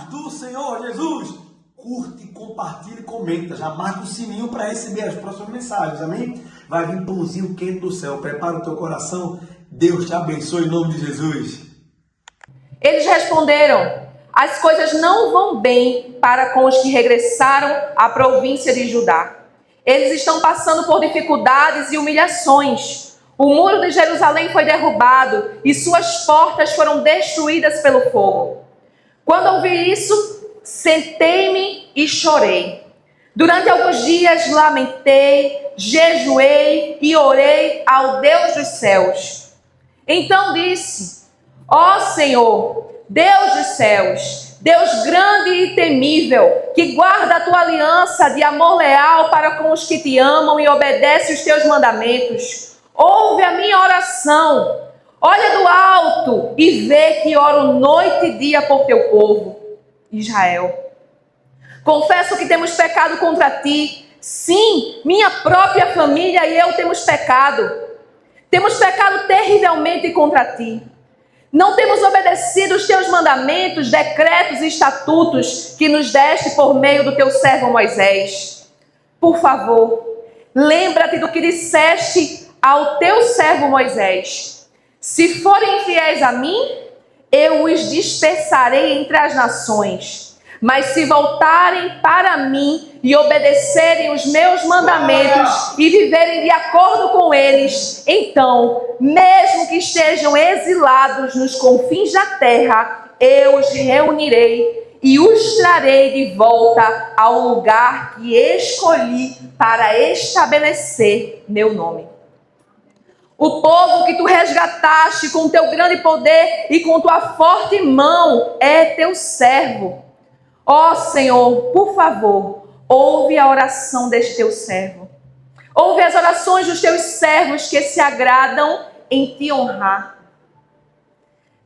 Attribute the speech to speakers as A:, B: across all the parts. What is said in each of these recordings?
A: do Senhor Jesus, curte, compartilha e comenta. Já marca o sininho para receber as próximas mensagens, amém? Vai vir pãozinho quente do céu. Prepara o teu coração. Deus te abençoe em nome de Jesus.
B: Eles responderam: as coisas não vão bem para com os que regressaram à província de Judá. Eles estão passando por dificuldades e humilhações. O muro de Jerusalém foi derrubado e suas portas foram destruídas pelo fogo. Quando ouvi isso, sentei-me e chorei. Durante alguns dias lamentei, jejuei e orei ao Deus dos céus. Então disse: ó Senhor, Deus dos céus, Deus grande e temível, que guarda a tua aliança de amor leal para com os que te amam e obedece os teus mandamentos, ouve a minha oração, olha do alto e vê que oro noite e dia por teu povo, Israel. Confesso que temos pecado contra ti. Sim, minha própria família e eu temos pecado. Temos pecado terrivelmente contra ti. Não temos obedecido os teus mandamentos, decretos e estatutos que nos deste por meio do teu servo Moisés. Por favor, lembra-te do que disseste ao teu servo Moisés. Se forem infiéis a mim, eu os dispersarei entre as nações. Mas se voltarem para mim e obedecerem os meus mandamentos e viverem de acordo com eles, então, mesmo que estejam exilados nos confins da terra, eu os reunirei e os trarei de volta ao lugar que escolhi para estabelecer meu nome. O povo que tu resgataste com teu grande poder e com tua forte mão é teu servo. Ó Senhor, por favor, ouve a oração deste teu servo. Ouve as orações dos teus servos que se agradam em te honrar.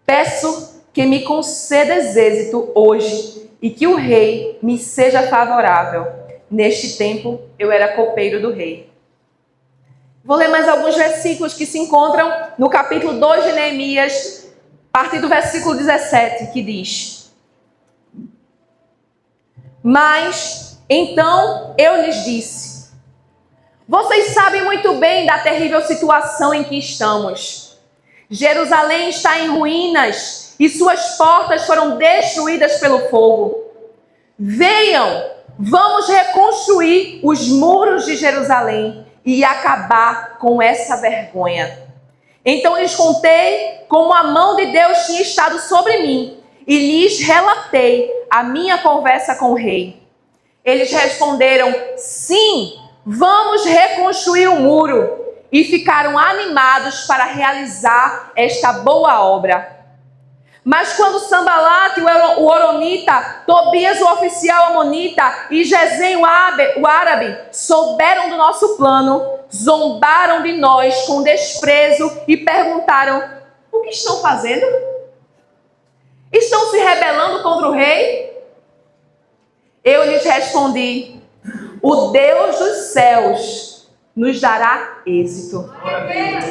B: Peço que me concedas êxito hoje e que o rei me seja favorável. Neste tempo eu era copeiro do rei. Vou ler mais alguns versículos que se encontram no capítulo 2 de Neemias, a partir do versículo 17, que diz: mas, então, eu lhes disse: vocês sabem muito bem da terrível situação em que estamos. Jerusalém está em ruínas e suas portas foram destruídas pelo fogo. Venham, vamos reconstruir os muros de Jerusalém e acabar com essa vergonha. Então lhes contei como a mão de Deus tinha estado sobre mim e lhes relatei a minha conversa com o rei. Eles responderam: sim, vamos reconstruir o muro. E ficaram animados para realizar esta boa obra. Mas quando Sambalat, o Horonita, Tobias, o oficial amonita, e Gesem, o árabe, souberam do nosso plano, zombaram de nós com desprezo e perguntaram: o que estão fazendo? Estão se rebelando contra o rei? Eu lhes respondi: o Deus dos céus nos dará êxito.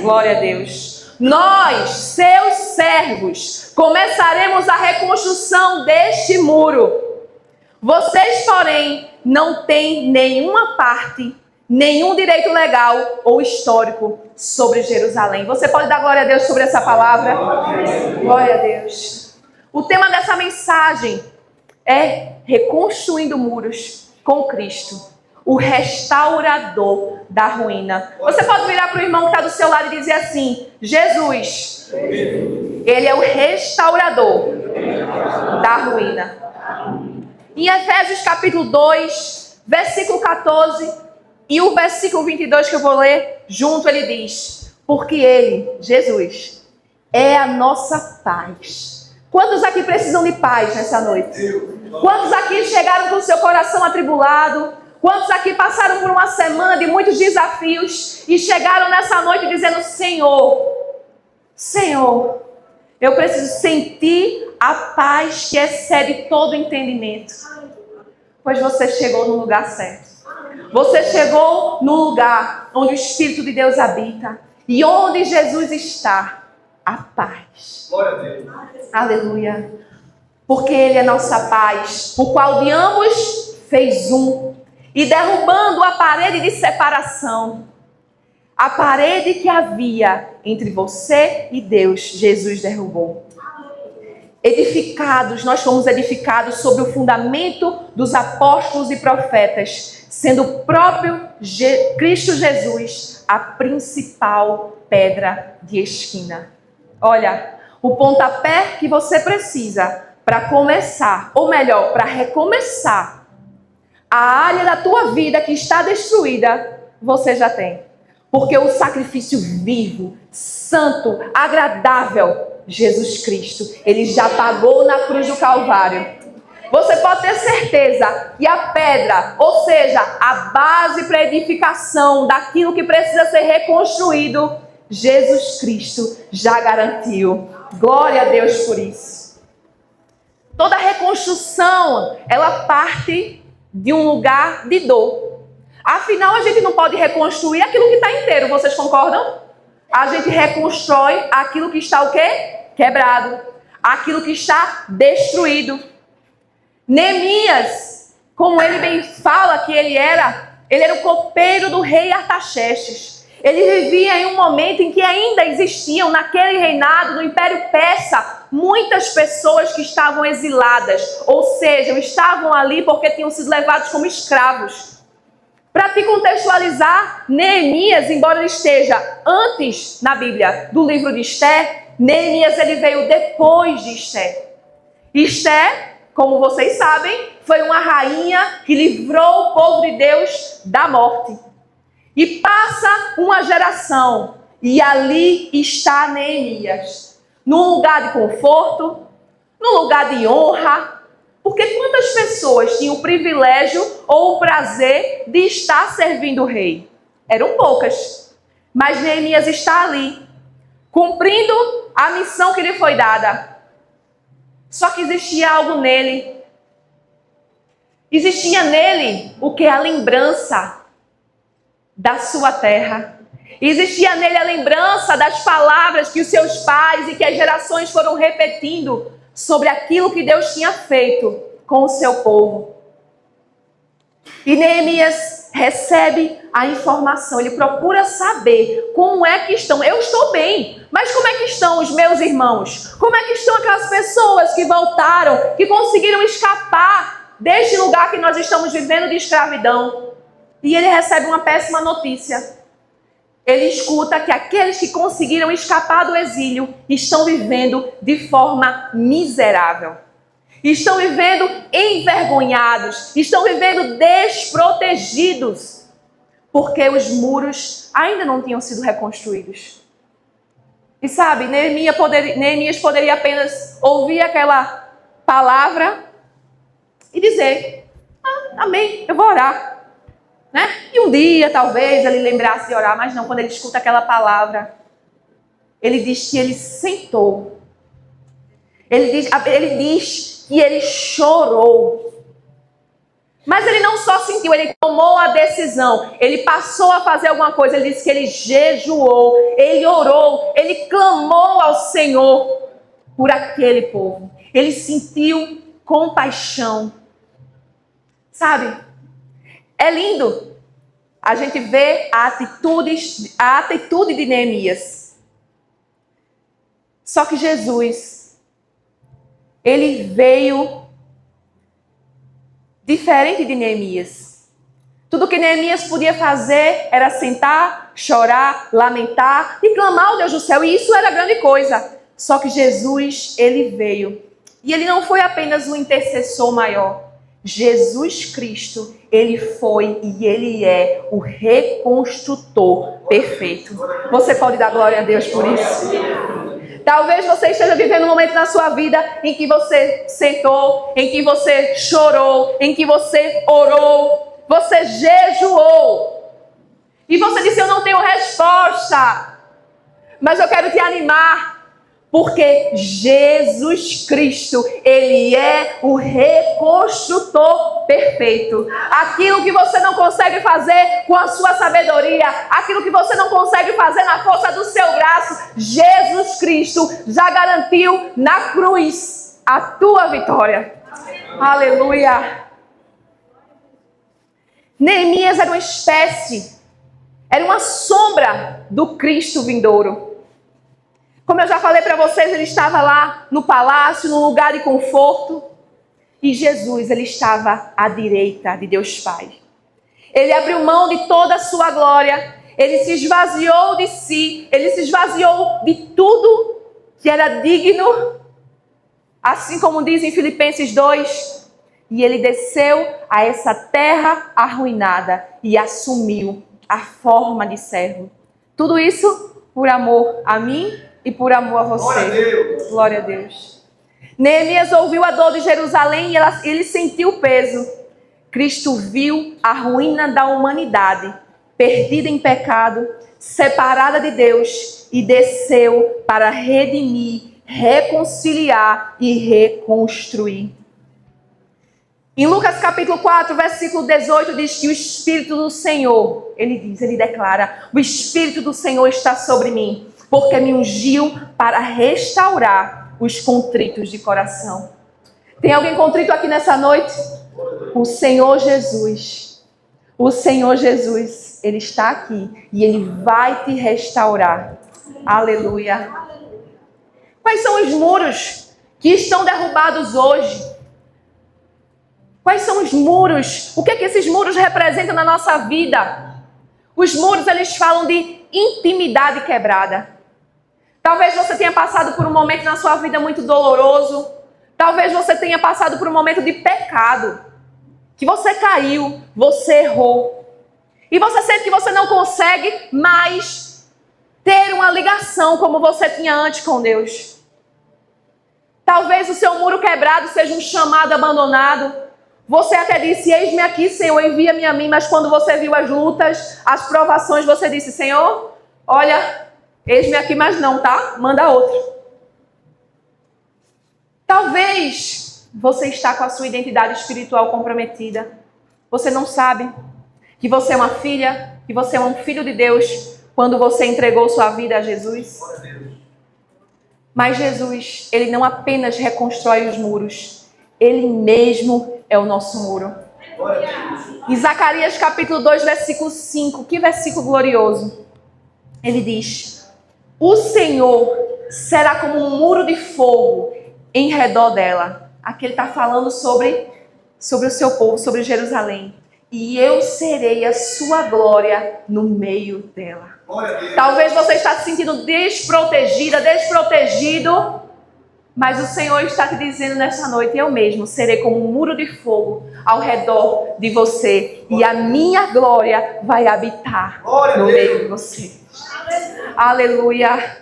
B: Glória a Deus. Nós, seus servos, começaremos a reconstrução deste muro. Vocês, porém, não têm nenhuma parte, nenhum direito legal ou histórico sobre Jerusalém. Você pode dar glória a Deus sobre essa palavra? Glória a Deus. O tema dessa mensagem é reconstruindo muros com Cristo, o restaurador da ruína. Você pode virar para o irmão que está do seu lado e dizer assim: Jesus, Ele é o restaurador da ruína. Em Efésios capítulo 2, versículo 14 e o versículo 22 que eu vou ler junto, ele diz: porque Ele, Jesus, é a nossa paz. Quantos aqui precisam de paz nessa noite? Quantos aqui chegaram com o seu coração atribulado? Quantos aqui passaram por uma semana de muitos desafios e chegaram nessa noite dizendo: Senhor, eu preciso sentir a paz que excede todo entendimento. Pois você chegou no lugar certo. Você chegou no lugar onde o Espírito de Deus habita e onde Jesus está. A paz. Glória a Deus. Aleluia. Porque Ele é nossa paz, o qual de ambos fez um, e derrubando a parede de separação, a parede que havia entre você e Deus, Jesus derrubou. Edificados, nós fomos edificados sobre o fundamento dos apóstolos e profetas, sendo o próprio Cristo Jesus a principal pedra de esquina. Olha, o pontapé que você precisa para começar, ou melhor, para recomeçar a área da tua vida que está destruída, você já tem. Porque o sacrifício vivo, santo, agradável, Jesus Cristo, Ele já pagou na cruz do Calvário. Você pode ter certeza que a pedra, ou seja, a base para a edificação daquilo que precisa ser reconstruído, Jesus Cristo já garantiu. Glória a Deus por isso. Toda reconstrução, ela parte de um lugar de dor. Afinal, a gente não pode reconstruir aquilo que está inteiro, vocês concordam? A gente reconstrói aquilo que está o quê? Quebrado. Aquilo que está destruído. Neemias, como ele bem fala que ele era o copeiro do rei Artaxerxes. Ele vivia em um momento em que ainda existiam, naquele reinado do Império Persa, muitas pessoas que estavam exiladas. Ou seja, estavam ali porque tinham sido levados como escravos. Para te contextualizar, Neemias, embora ele esteja antes na Bíblia do livro de Esther, Neemias ele veio depois de Esther. Esther, como vocês sabem, foi uma rainha que livrou o povo de Deus da morte. E passa uma geração, e ali está Neemias, num lugar de conforto, num lugar de honra. Porque quantas pessoas tinham o privilégio ou o prazer de estar servindo o rei? Eram poucas. Mas Neemias está ali, cumprindo a missão que lhe foi dada. Só que existia algo nele. Existia nele o que é a lembrança da sua terra. Existia nele a lembrança das palavras que os seus pais e que as gerações foram repetindo sobre aquilo que Deus tinha feito com o seu povo. E Neemias recebe a informação, ele procura saber como é que estão. Eu estou bem, mas como é que estão os meus irmãos? Como é que estão aquelas pessoas que voltaram, que conseguiram escapar deste lugar que nós estamos vivendo de escravidão? E ele recebe uma péssima notícia. Ele escuta que aqueles que conseguiram escapar do exílio estão vivendo de forma miserável. Estão vivendo envergonhados. Estão vivendo desprotegidos. Porque os muros ainda não tinham sido reconstruídos. E sabe, Neemias poderia apenas ouvir aquela palavra e dizer: amém, eu vou orar. Né? E um dia, talvez, ele lembrasse de orar, mas não, quando ele escuta aquela palavra, ele diz que ele sentou. Ele diz que ele chorou. Mas ele não só sentiu, ele tomou a decisão. Ele passou a fazer alguma coisa. Ele disse que ele jejuou, ele orou, ele clamou ao Senhor por aquele povo. Ele sentiu compaixão. Sabe? É lindo a gente ver a atitude de Neemias. Só que Jesus, ele veio diferente de Neemias. Tudo que Neemias podia fazer era sentar, chorar, lamentar e clamar ao Deus do céu. E isso era grande coisa. Só que Jesus, ele veio. E ele não foi apenas um intercessor maior. Jesus Cristo, ele foi e ele é o reconstrutor perfeito. Você pode dar glória a Deus por isso? Talvez você esteja vivendo um momento na sua vida em que você sentou, em que você chorou, em que você orou, você jejuou. E você disse: eu não tenho resposta. Mas eu quero te animar. Porque Jesus Cristo, ele é o reconstrutor perfeito. Aquilo que você não consegue fazer com a sua sabedoria, aquilo que você não consegue fazer na força do seu braço, Jesus Cristo já garantiu na cruz. a tua vitória. Aleluia. Neemias era uma espécie, era uma sombra do Cristo vindouro. Como eu já falei para vocês, ele estava lá no palácio, num lugar de conforto. E Jesus, ele estava à direita de Deus Pai. Ele abriu mão de toda a sua glória. Ele se esvaziou de si. Ele se esvaziou de tudo que era digno. Assim como diz em Filipenses 2. E ele desceu a essa terra arruinada e assumiu a forma de servo. Tudo isso por amor a mim e por amor a você.
A: Glória a Deus.
B: Glória a Deus. Neemias ouviu a dor de Jerusalém e ele sentiu o peso. Cristo viu a ruína da humanidade, perdida em pecado, separada de Deus, e desceu para redimir, reconciliar e reconstruir. Em Lucas capítulo 4, versículo 18, diz que o Espírito do Senhor, ele declara, o Espírito do Senhor está sobre mim, porque me ungiu para restaurar os contritos de coração. Tem alguém contrito aqui nessa noite? O Senhor Jesus, ele está aqui e ele vai te restaurar. Aleluia. Quais são os muros que estão derrubados hoje? Quais são os muros? O que é que esses muros representam na nossa vida? Os muros, eles falam de intimidade quebrada. Talvez você tenha passado por um momento na sua vida muito doloroso. Talvez você tenha passado por um momento de pecado. Que você caiu, você errou. E você sente que você não consegue mais ter uma ligação como você tinha antes com Deus. Talvez o seu muro quebrado seja um chamado abandonado. Você até disse, eis-me aqui, Senhor, envia-me a mim. Mas quando você viu as lutas, as provações, você disse, Senhor, olha, eis-me aqui, mas não, tá? Manda outro. Talvez você está com a sua identidade espiritual comprometida. Você não sabe que você é uma filha, que você é um filho de Deus, quando você entregou sua vida a Jesus. Mas Jesus, ele não apenas reconstrói os muros, ele mesmo é o nosso muro. Em Zacarias capítulo 2, versículo 5, que versículo glorioso. Ele diz, o Senhor será como um muro de fogo em redor dela. Aqui ele está falando sobre o seu povo, sobre Jerusalém. E eu serei a sua glória no meio dela. Talvez você está se sentindo desprotegida, desprotegido. Mas o Senhor está te dizendo nessa noite, eu mesmo serei como um muro de fogo ao redor de você. E a minha glória vai habitar no meio de você. Aleluia.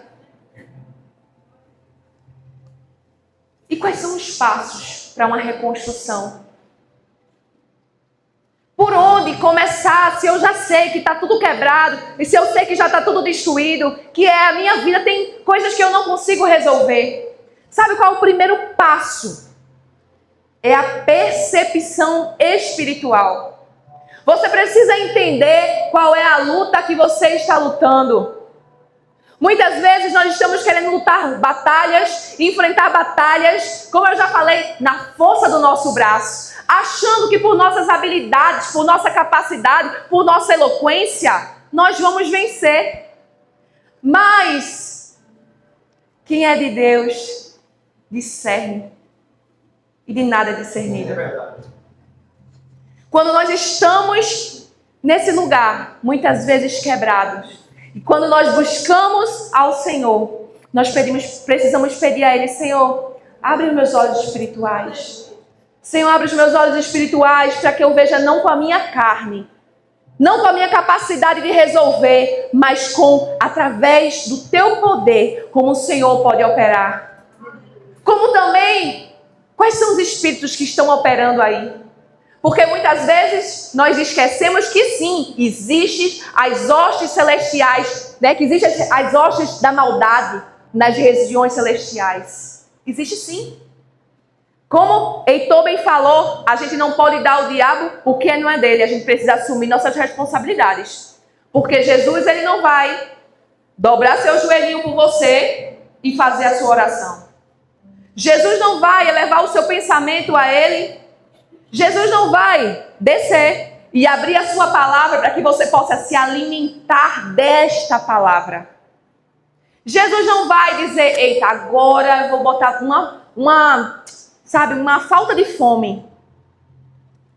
B: E quais são os passos para uma reconstrução? Por onde começar? Se eu já sei que está tudo quebrado, e se eu sei que já está tudo destruído, que a minha vida tem coisas que eu não consigo resolver. Sabe qual é o primeiro passo? É a percepção espiritual. Você precisa entender qual é a luta que você está lutando. Muitas vezes nós estamos querendo lutar batalhas, enfrentar batalhas, como eu já falei, na força do nosso braço. Achando que por nossas habilidades, por nossa capacidade, por nossa eloquência, nós vamos vencer. Mas quem é de Deus discerne, e de nada é discernido. Quando nós estamos nesse lugar, muitas vezes quebrados, e quando nós buscamos ao Senhor, nós precisamos pedir a Ele, Senhor, abre os meus olhos espirituais. Senhor, abre os meus olhos espirituais para que eu veja não com a minha carne, não com a minha capacidade de resolver, mas através do Teu poder, como o Senhor pode operar. Como também, quais são os espíritos que estão operando aí? Porque muitas vezes nós esquecemos que sim, existem as hostes celestiais, né? Que existem as hostes da maldade nas regiões celestiais. Existe sim. Como Heitor bem falou, a gente não pode dar ao diabo o que não é dele. A gente precisa assumir nossas responsabilidades. Porque Jesus, ele não vai dobrar seu joelhinho por você e fazer a sua oração. Jesus não vai elevar o seu pensamento a Ele. Jesus não vai descer e abrir a sua palavra para que você possa se alimentar desta palavra. Jesus não vai dizer, eita, agora eu vou botar uma falta de fome.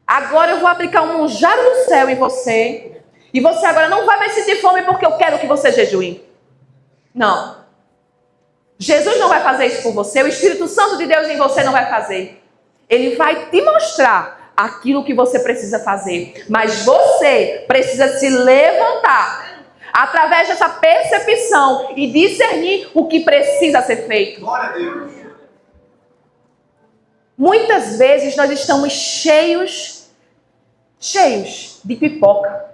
B: Agora eu vou aplicar um manjar do céu em você. E você agora não vai mais sentir fome porque eu quero que você jejue. Não. Jesus não vai fazer isso por você. O Espírito Santo de Deus em você não vai fazer. Ele vai te mostrar aquilo que você precisa fazer. Mas você precisa se levantar através dessa percepção e discernir o que precisa ser feito.
A: Glória a Deus.
B: Muitas vezes nós estamos cheios de pipoca.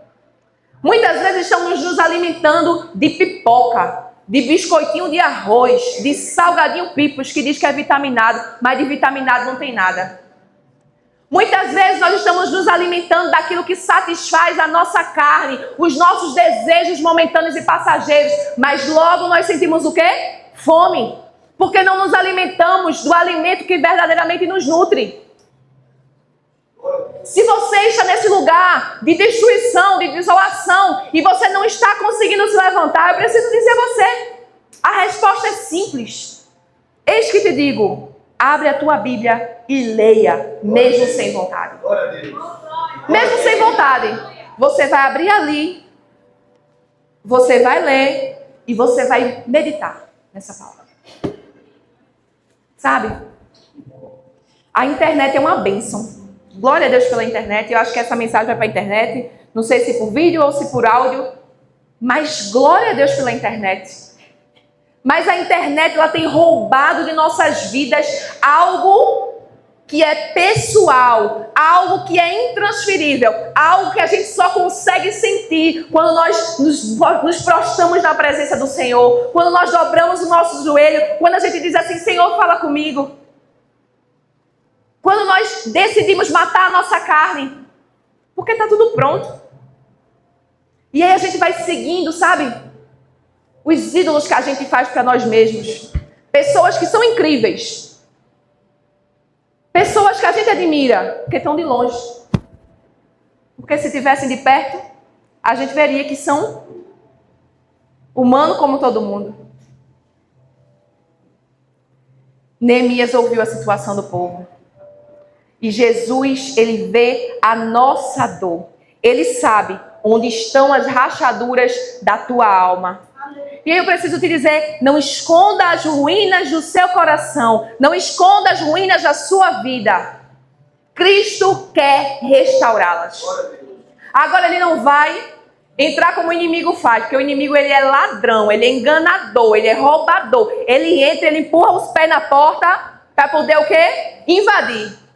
B: Muitas vezes estamos nos alimentando de pipoca, de biscoitinho de arroz, de salgadinho pipos, que diz que é vitaminado, mas de vitaminado não tem nada. Muitas vezes nós estamos nos alimentando daquilo que satisfaz a nossa carne, os nossos desejos momentâneos e passageiros, mas logo nós sentimos o quê? Fome. Porque não nos alimentamos do alimento que verdadeiramente nos nutre. Se você está nesse lugar de destruição, de desolação, e você não está conseguindo se levantar, eu preciso dizer a você, a resposta é simples. Eis que te digo, abre a tua Bíblia e leia, mesmo sem vontade. Mesmo sem vontade. Você vai abrir ali, você vai ler e você vai meditar nessa palavra. Sabe? A internet é uma bênção. Glória a Deus pela internet. Eu acho que essa mensagem vai para a internet. Não sei se por vídeo ou se por áudio. Mas glória a Deus pela internet. Mas a internet, ela tem roubado de nossas vidas algo que é pessoal, algo que é intransferível, algo que a gente só consegue sentir quando nós nos prostramos na presença do Senhor, quando nós dobramos o nosso joelho, quando a gente diz assim, Senhor, fala comigo. Quando nós decidimos matar a nossa carne, porque está tudo pronto. E aí a gente vai seguindo, sabe? Os ídolos que a gente faz para nós mesmos. Pessoas que são incríveis. Pessoas que a gente admira, porque estão de longe. Porque se estivessem de perto, a gente veria que são humanos como todo mundo. Neemias ouviu a situação do povo. E Jesus, ele vê a nossa dor. Ele sabe onde estão as rachaduras da tua alma. E aí eu preciso te dizer, não esconda as ruínas do seu coração. Não esconda as ruínas da sua vida. Cristo quer restaurá-las. Agora ele não vai entrar como o inimigo faz. Porque o inimigo, ele é ladrão, ele é enganador, ele é roubador. Ele entra, ele empurra os pés na porta para poder o quê? Invadir.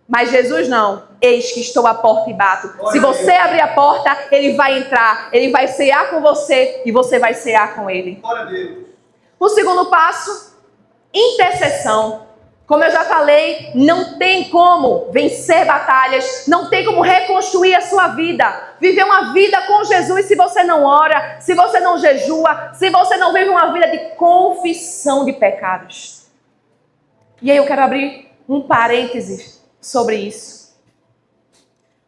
B: Mas Jesus não. Eis que estou à porta e bato. Se você abrir a porta, ele vai entrar. Ele vai cear com você e você vai cear com ele. O segundo passo, intercessão. Como eu já falei, não tem como vencer batalhas. Não tem como reconstruir a sua vida. Viver uma vida com Jesus se você não ora, se você não jejua, se você não vive uma vida de confissão de pecados. E aí eu quero abrir um parênteses sobre isso.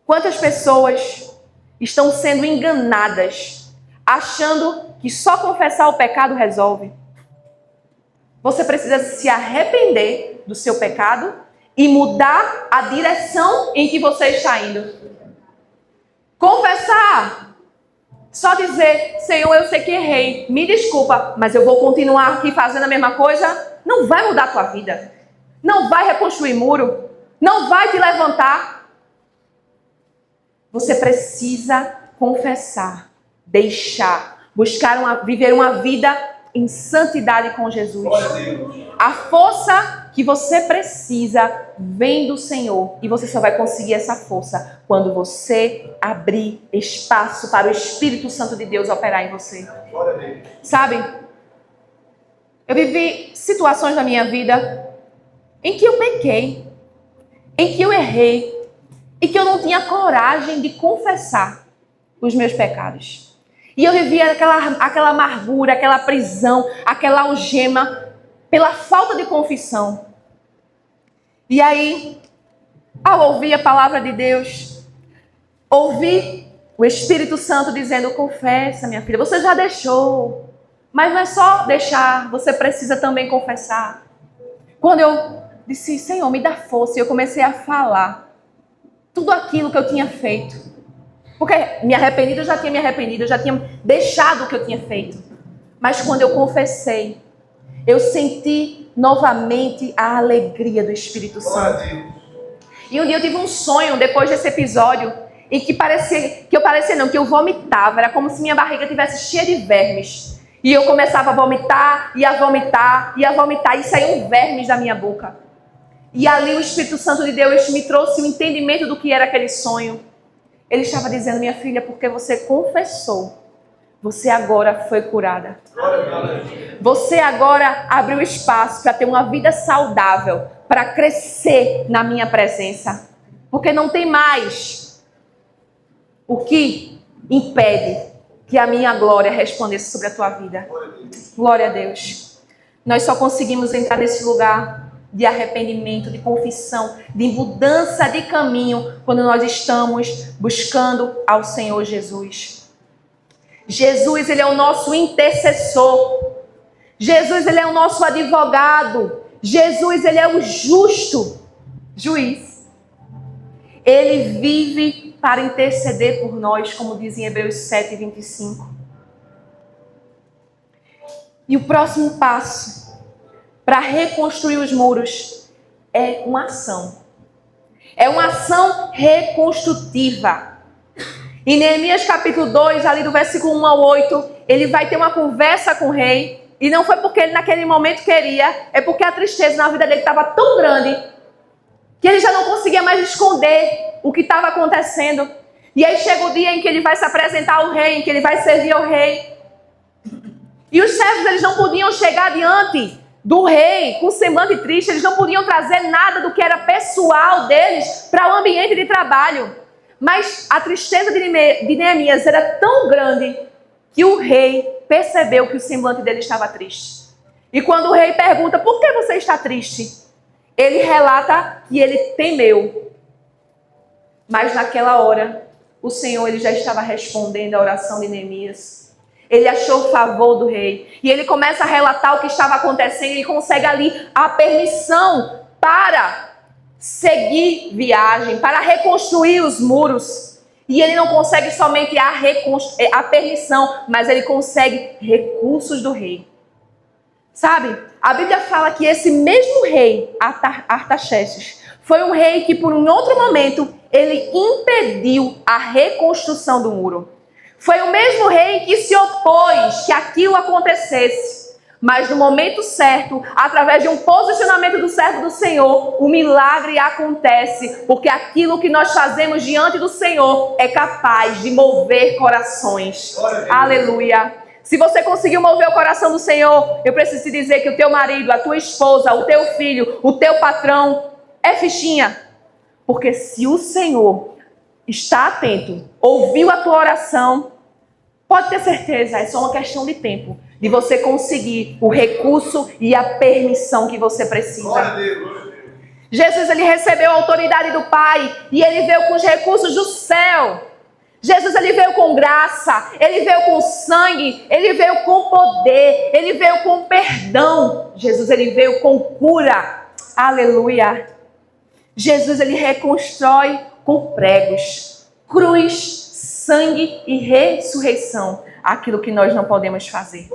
B: Quantas pessoas estão sendo enganadas, achando que só confessar o pecado resolve? Você precisa se arrepender do seu pecado e mudar a direção em que você está indo. Confessar, só dizer, Senhor, eu sei que errei, me desculpa, mas eu vou continuar aqui fazendo a mesma coisa, não vai mudar a tua vida. Não vai reconstruir muro. Não vai te levantar. Você precisa confessar, deixar, viver uma vida em santidade com Jesus. A força que você precisa vem do Senhor. E você só vai conseguir essa força quando você abrir espaço para o Espírito Santo de Deus operar em você. Sabe? Eu vivi situações na minha vida em que eu pequei, em que eu errei e que eu não tinha coragem de confessar os meus pecados. E eu vivia aquela amargura, aquela prisão, aquela algema pela falta de confissão. E aí, ao ouvir a palavra de Deus, ouvir o Espírito Santo dizendo: confessa, minha filha, você já deixou. Mas não é só deixar, você precisa também confessar. Quando eu disse: Senhor, me dá força, e eu comecei a falar tudo aquilo que eu tinha feito. Porque me arrependido, eu já tinha me arrependido, eu já tinha deixado o que eu tinha feito. Mas quando eu confessei, eu senti novamente a alegria do Espírito Santo. E um dia eu tive um sonho, depois desse episódio, em que eu vomitava. Era como se minha barriga estivesse cheia de vermes. E eu começava a vomitar, ia vomitar, e saíam vermes da minha boca. E ali o Espírito Santo de Deus me trouxe o entendimento do que era aquele sonho. Ele estava dizendo: minha filha, porque você confessou, você agora foi curada. Você agora abriu espaço para ter uma vida saudável, para crescer na minha presença. Porque não tem mais o que impede que a minha glória resplandeça sobre a tua vida. Glória a Deus. Nós só conseguimos entrar nesse lugar de arrependimento, de confissão, de mudança de caminho, quando nós estamos buscando ao Senhor Jesus. Jesus, Ele é o nosso intercessor. Jesus, Ele é o nosso advogado. Jesus, Ele é o justo juiz. Ele vive para interceder por nós, como diz em Hebreus 7:25. E o próximo passo para reconstruir os muros é uma ação. É uma ação reconstrutiva. Em Neemias capítulo 2, ali do versículo 1 ao 8, ele vai ter uma conversa com o rei. E não foi porque ele naquele momento queria, é porque a tristeza na vida dele estava tão grande que ele já não conseguia mais esconder o que estava acontecendo. E aí chega o dia em que ele vai se apresentar ao rei, em que ele vai servir ao rei. E os servos, eles não podiam chegar diante do rei com semblante triste, eles não podiam trazer nada do que era pessoal deles para o ambiente de trabalho. Mas a tristeza de Neemias era tão grande que o rei percebeu que o semblante dele estava triste. E quando o rei pergunta: por que você está triste? Ele relata que ele temeu. Mas naquela hora, o Senhor ele já estava respondendo a oração de Neemias. Ele achou o favor do rei. E ele começa a relatar o que estava acontecendo. E consegue ali a permissão para seguir viagem, para reconstruir os muros. E ele não consegue somente a permissão, mas ele consegue recursos do rei. Sabe? A Bíblia fala que esse mesmo rei, Artaxerxes, foi um rei que por um outro momento ele impediu a reconstrução do muro. Foi o mesmo rei que se opôs que aquilo acontecesse. Mas no momento certo, através de um posicionamento do servo do Senhor, o milagre acontece. Porque aquilo que nós fazemos diante do Senhor é capaz de mover corações. Aleluia. Se você conseguiu mover o coração do Senhor, eu preciso te dizer que o teu marido, a tua esposa, o teu filho, o teu patrão é fichinha. Porque se o Senhor está atento, ouviu a tua oração, pode ter certeza, é só uma questão de tempo, de você conseguir o recurso e a permissão que você precisa. Jesus, ele recebeu a autoridade do Pai e ele veio com os recursos do céu. Jesus, ele veio com graça, ele veio com sangue, ele veio com poder, ele veio com perdão. Jesus, ele veio com cura. Aleluia. Jesus, ele reconstrói com pregos, cruz, sangue e ressurreição, aquilo que nós não podemos fazer.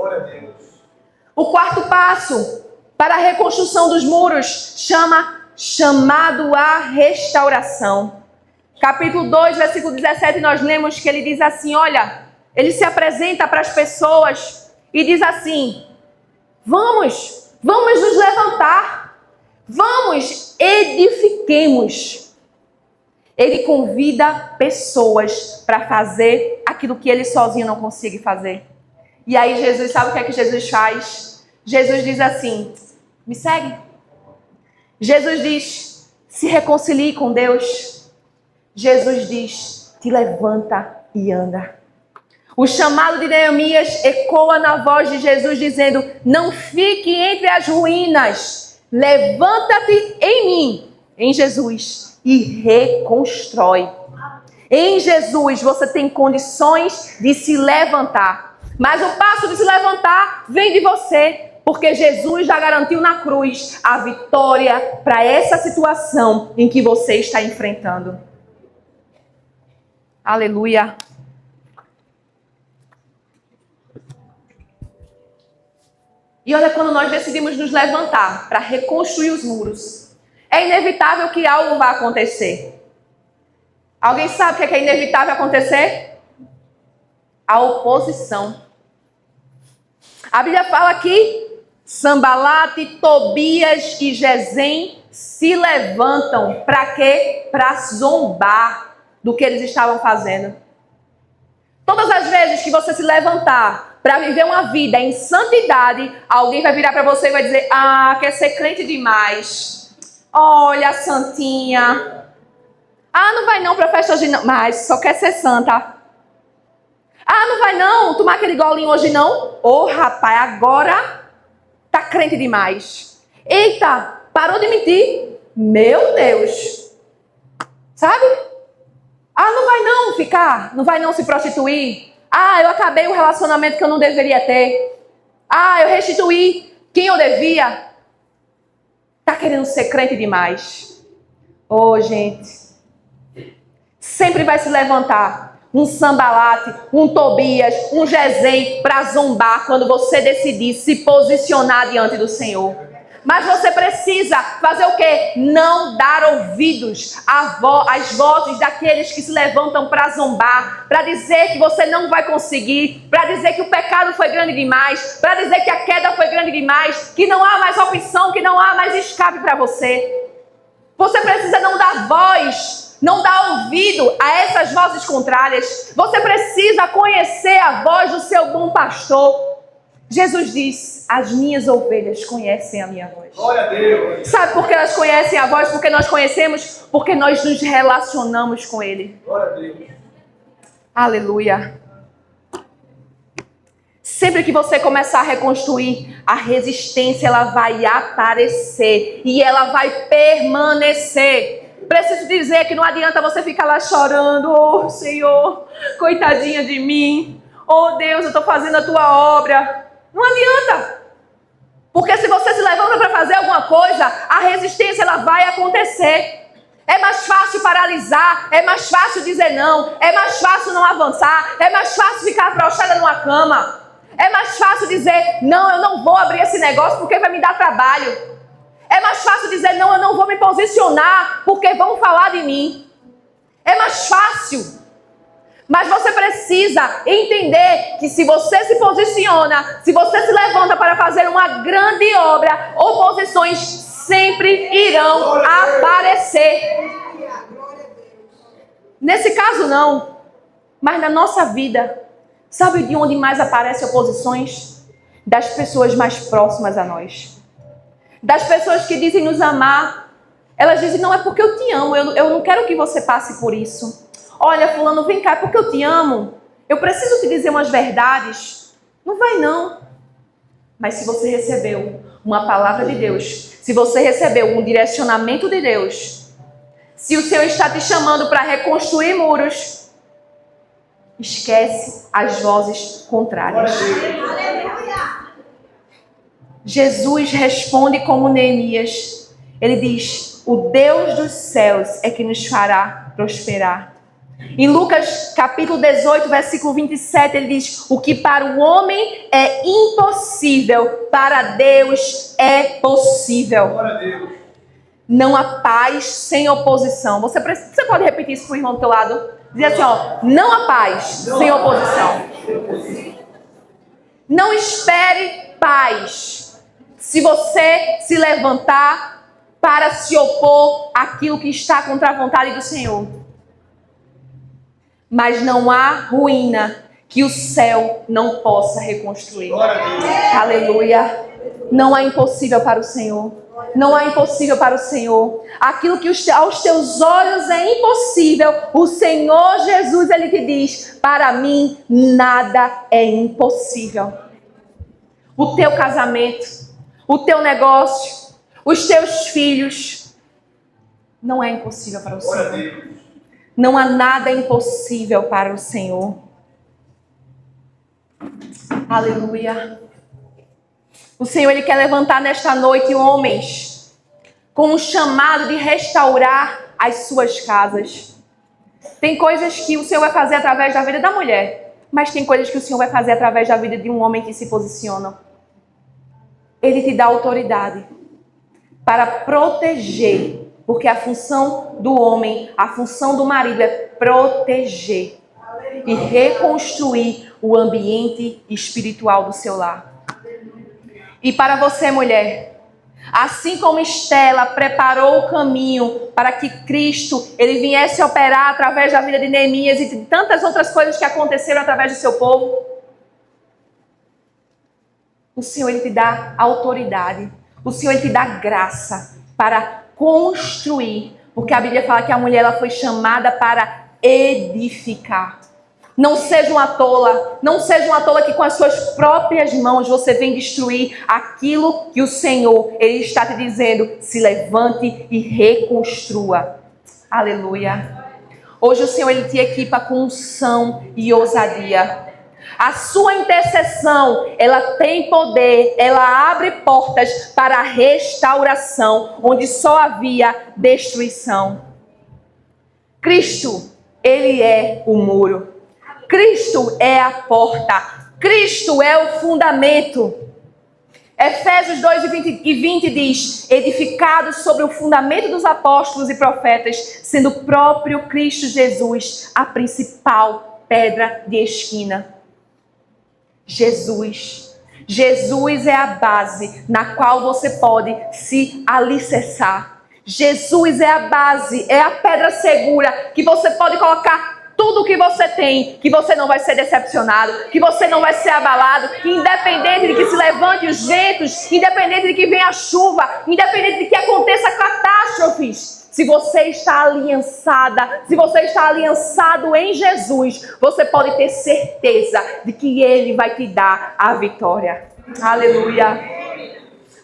B: O quarto passo para a reconstrução dos muros chamado à restauração. Capítulo 2, versículo 17, nós lemos que ele diz assim, olha, ele se apresenta para as pessoas e diz assim: vamos nos levantar, vamos, edifiquemos. Ele convida pessoas para fazer aquilo que ele sozinho não consegue fazer. E aí Jesus, sabe o que é que Jesus faz? Jesus diz assim: me segue. Jesus diz: se reconcilie com Deus. Jesus diz: te levanta e anda. O chamado de Neemias ecoa na voz de Jesus dizendo: não fique entre as ruínas, levanta-te em mim em Jesus e reconstrói. Em Jesus você tem condições de se levantar. Mas o passo de se levantar vem de você. Porque Jesus já garantiu na cruz a vitória para essa situação em que você está enfrentando. Aleluia. E olha, quando nós decidimos nos levantar para reconstruir os muros, é inevitável que algo vá acontecer. Alguém sabe o que é inevitável acontecer? A oposição. A Bíblia fala que Sambalate, Tobias e Gesem se levantam para quê? Para zombar do que eles estavam fazendo. Todas as vezes que você se levantar para viver uma vida em santidade, alguém vai virar para você e vai dizer: ah, quer ser crente demais. Olha, santinha. Ah, não vai não para festa hoje não, mas só quer ser santa. Ah, não vai não tomar aquele golinho hoje não? Ô, rapaz, agora tá crente demais. Eita, parou de mentir. Meu Deus. Sabe? Ah, não vai não ficar, não vai não se prostituir. Ah, eu acabei o relacionamento que eu não deveria ter. Ah, eu restituí quem eu devia. Tá querendo ser crente demais. Ô, gente. Sempre vai se levantar um Sambalate, um Tobias, um Gesem para zombar quando você decidir se posicionar diante do Senhor. Mas você precisa fazer o quê? Não dar ouvidos às vozes daqueles que se levantam para zombar, para dizer que você não vai conseguir, para dizer que o pecado foi grande demais, para dizer que a queda foi grande demais, que não há mais opção, que não há mais escape para você. Você precisa não dar voz, não dar ouvido a essas vozes contrárias. Você precisa conhecer a voz do seu bom pastor. Jesus diz: as minhas ovelhas conhecem a minha voz.
A: Glória a Deus.
B: Sabe por que elas conhecem a voz? Porque nós conhecemos, porque nós nos relacionamos com Ele.
A: Glória a Deus.
B: Aleluia. Sempre que você começar a reconstruir, a resistência ela vai aparecer e ela vai permanecer. Preciso dizer que não adianta você ficar lá chorando: oh Senhor, coitadinha de mim. Oh Deus, eu estou fazendo a tua obra. Não adianta. Porque se você se levanta para fazer alguma coisa, a resistência ela vai acontecer. É mais fácil paralisar, é mais fácil dizer não, é mais fácil não avançar, é mais fácil ficar prostrada numa cama. É mais fácil dizer: não, eu não vou abrir esse negócio porque vai me dar trabalho. É mais fácil dizer: não, eu não vou me posicionar porque vão falar de mim. É mais fácil. Mas você precisa entender que se você se posiciona, se você se levanta para fazer uma grande obra, oposições sempre irão aparecer. Nesse caso não, mas na nossa vida, sabe de onde mais aparecem oposições? Das pessoas mais próximas a nós. Das pessoas que dizem nos amar. Elas dizem: não, é porque eu te amo, eu não quero que você passe por isso. Olha, fulano, vem cá, é porque eu te amo. Eu preciso te dizer umas verdades. Não vai não. Mas se você recebeu uma palavra de Deus, se você recebeu um direcionamento de Deus, se o Senhor está te chamando para reconstruir muros, esquece as vozes contrárias. Jesus responde como Neemias. Ele diz: o Deus dos céus é que nos fará prosperar. Em Lucas capítulo 18, versículo 27, ele diz: o que para o homem é impossível, para Deus é possível.
A: Glória a Deus.
B: Não há paz sem oposição. Você pode repetir isso para o irmão do teu lado? Diz assim, ó: não há paz sem oposição. Não espere paz se você se levantar para se opor àquilo que está contra a vontade do Senhor. Mas não há ruína que o céu não possa reconstruir. Aleluia. Não há impossível para o Senhor. Não há impossível para o Senhor. Aquilo que aos teus olhos é impossível, o Senhor Jesus, Ele te diz: para mim nada é impossível. O teu casamento, o teu negócio, os teus filhos, não é impossível para o Senhor. Não há nada impossível para o Senhor. Aleluia. O Senhor, Ele quer levantar nesta noite homens com um chamado de restaurar as suas casas. Tem coisas que o Senhor vai fazer através da vida da mulher, mas tem coisas que o Senhor vai fazer através da vida de um homem que se posiciona. Ele te dá autoridade para proteger, porque a função do homem, a função do marido é proteger e reconstruir o ambiente espiritual do seu lar. E para você, mulher, assim como Estela preparou o caminho para que Cristo ele viesse operar através da vida de Neemias e de tantas outras coisas que aconteceram através do seu povo, o Senhor ele te dá autoridade, o Senhor ele te dá graça para construir, porque a Bíblia fala que a mulher ela foi chamada para edificar. Não seja uma tola, não seja uma tola que com as suas próprias mãos você vem destruir aquilo que o Senhor ele está te dizendo. Se levante e reconstrua. Aleluia. Hoje o Senhor ele te equipa com unção e ousadia. A sua intercessão, ela tem poder, ela abre portas para a restauração, onde só havia destruição. Cristo, ele é o muro. Cristo é a porta. Cristo é o fundamento. Efésios 2:20 diz: edificados sobre o fundamento dos apóstolos e profetas, sendo o próprio Cristo Jesus a principal pedra de esquina. Jesus é a base na qual você pode se alicerçar. Jesus é a base, é a pedra segura que você pode colocar tudo o que você tem, que você não vai ser decepcionado, que você não vai ser abalado, independente de que se levante os ventos, independente de que venha a chuva, independente de que aconteça catástrofes. Se você está aliançada, se você está aliançado em Jesus, você pode ter certeza de que Ele vai te dar a vitória. Aleluia.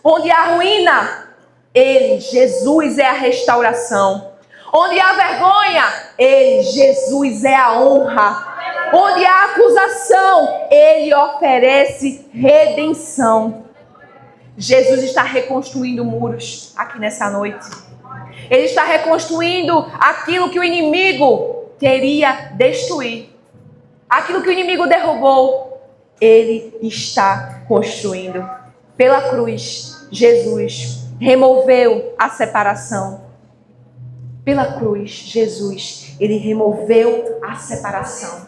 B: Onde há ruína, Ele, Jesus, é a restauração. Onde há vergonha, Ele, Jesus, é a honra. Onde há acusação, Ele oferece redenção. Jesus está reconstruindo muros aqui nessa noite. Ele está reconstruindo aquilo que o inimigo queria destruir. Aquilo que o inimigo derrubou, Ele está construindo. Pela cruz, Jesus removeu a separação. Pela cruz, Jesus, Ele removeu a separação.